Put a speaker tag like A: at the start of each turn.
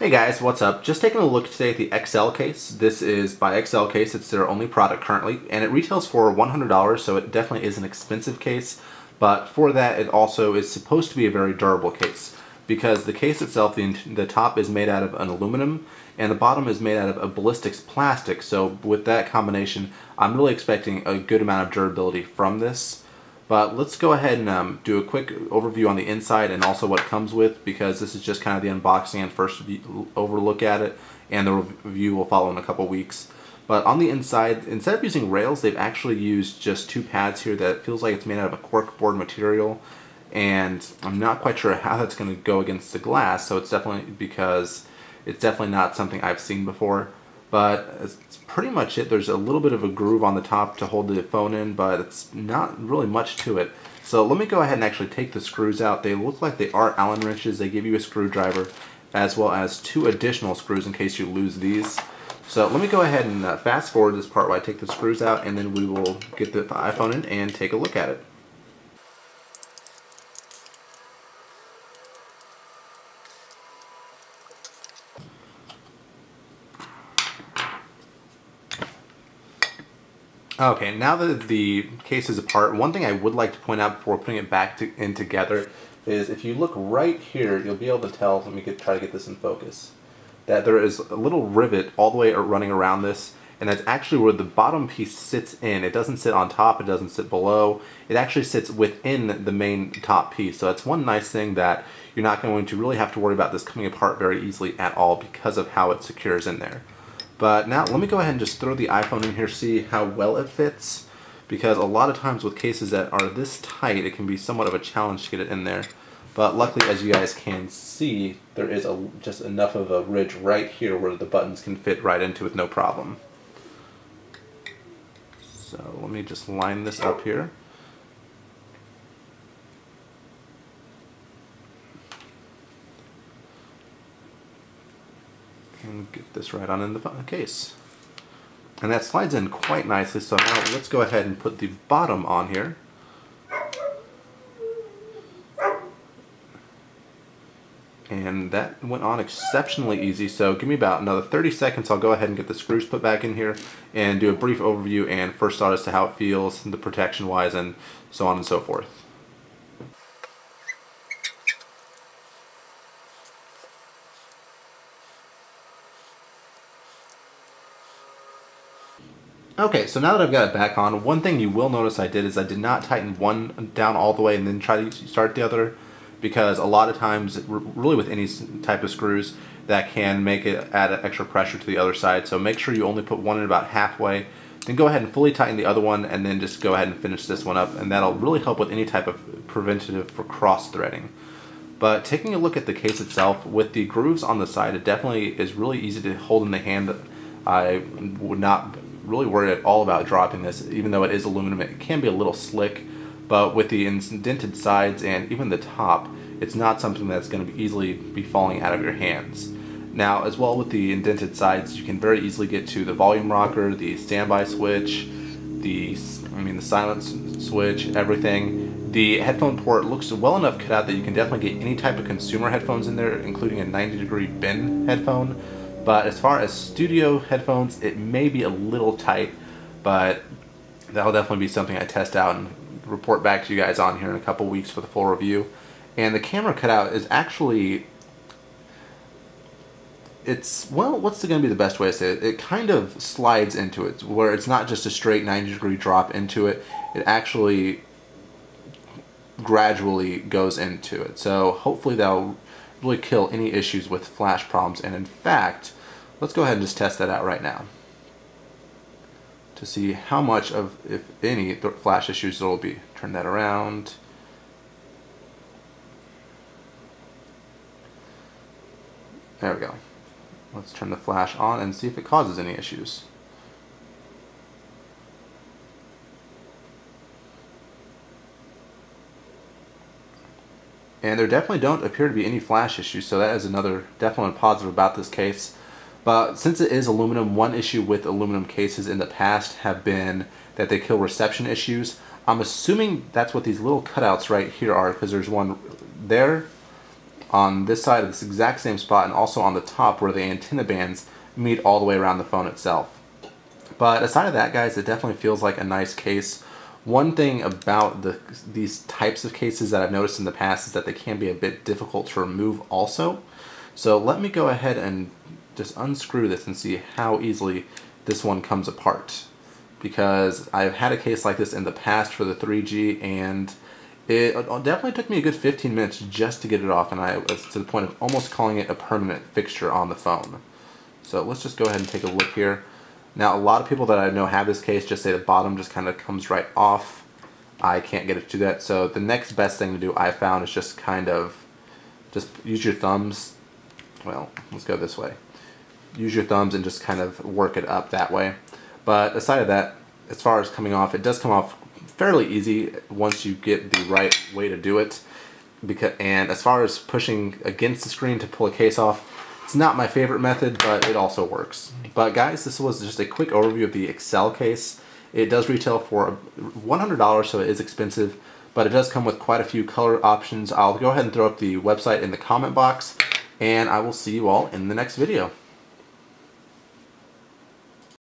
A: Hey guys, what's up? Just taking a look today at the Xcel case. This is by Xcel case. It's their only product currently, and it retails for $100, so it definitely is an expensive case. But for that, it also is supposed to be a very durable case, because the case itself, the top is made out of an aluminum, and the bottom is made out of a ballistics plastic. So with that combination, I'm really expecting a good amount of durability from this. But let's go ahead and do a quick overview on the inside and also what it comes with, because this is just kind of the unboxing and first overlook at it, and the review will follow in a couple weeks. But on the inside, instead of using rails, they've actually used just two pads here that feels like it's made out of a cork board material, and I'm not quite sure how that's going to go against the glass, so it's definitely not something I've seen before. But it's pretty much it. There's a little bit of a groove on the top to hold the phone in, but it's not really much to it. So let me go ahead and actually take the screws out. They look like they are Allen wrenches. They give you a screwdriver as well as two additional screws in case you lose these. So let me go ahead and fast forward this part while I take the screws out, and then we will get the iPhone in and take a look at it. Okay, now that the case is apart, one thing I would like to point out before putting it back in together is if you look right here, you'll be able to tell, let me try to get this in focus, that there is a little rivet all the way running around this, and that's actually where the bottom piece sits in. It doesn't sit on top, it doesn't sit below, it actually sits within the main top piece. So that's one nice thing, that you're not going to really have to worry about this coming apart very easily at all because of how it secures in there. But now let me go ahead and just throw the iPhone in here, see how well it fits, because a lot of times with cases that are this tight, it can be somewhat of a challenge to get it in there. But luckily, as you guys can see, there is just enough of a ridge right here where the buttons can fit right into with no problem. So let me just line this up here. And get this right on in the case. And that slides in quite nicely, so now let's go ahead and put the bottom on here. And that went on exceptionally easy, so give me about another 30 seconds. I'll go ahead and get the screws put back in here and do a brief overview and first thought as to how it feels, the protection wise, and so on and so forth. Okay, so now that I've got it back on, one thing you will notice I did is I did not tighten one down all the way and then try to start the other, because a lot of times, really with any type of screws, that can make it add extra pressure to the other side. So make sure you only put one in about halfway, then go ahead and fully tighten the other one, and then just go ahead and finish this one up, and that'll really help with any type of preventative for cross-threading. But taking a look at the case itself, with the grooves on the side, it definitely is really easy to hold in the hand. I would not really worried at all about dropping this. Even though it is aluminum, it can be a little slick, but with the indented sides and even the top, it's not something that's going to easily be falling out of your hands. Now, as well with the indented sides, you can very easily get to the volume rocker, the standby switch, the silence switch, everything. The headphone port looks well enough cut out that you can definitely get any type of consumer headphones in there, including a 90-degree bend headphone. But as far as studio headphones, it may be a little tight, but that'll definitely be something I test out and report back to you guys on here in a couple weeks for the full review. And the camera cutout is actually, well, what's going to be the best way to say it? It kind of slides into it, where it's not just a straight 90-degree drop into it. It actually gradually goes into it. So hopefully that'll really kill any issues with flash problems. And in fact, let's go ahead and just test that out right now to see how much of, if any, flash issues there will be. Turn that around. There we go. Let's turn the flash on and see if it causes any issues. And there definitely don't appear to be any flash issues, so that is another definitely positive about this case. But since it is aluminum, one issue with aluminum cases in the past have been that they kill reception issues. I'm assuming that's what these little cutouts right here are, because there's one there on this side of this exact same spot, and also on the top where the antenna bands meet all the way around the phone itself. But aside of that, guys, it definitely feels like a nice case. One thing about these types of cases that I've noticed in the past is that they can be a bit difficult to remove also. So let me go ahead and just unscrew this and see how easily this one comes apart. Because I've had a case like this in the past for the 3G, and it definitely took me a good 15 minutes just to get it off, and I was to the point of almost calling it a permanent fixture on the phone. So let's just go ahead and take a look here. Now, a lot of people that I know have this case just say the bottom just kind of comes right off. I can't get it to do that, so the next best thing to do, I found, is just kind of use your thumbs. Well, let's go this way. Use your thumbs and just kind of work it up that way. But aside of that, as far as coming off, it does come off fairly easy once you get the right way to do it. And as far as pushing against the screen to pull a case off, it's not my favorite method, but it also works. But guys, this was just a quick overview of the Xcel case. It does retail for $100, so it is expensive, but it does come with quite a few color options. I'll go ahead and throw up the website in the comment box, and I will see you all in the next video.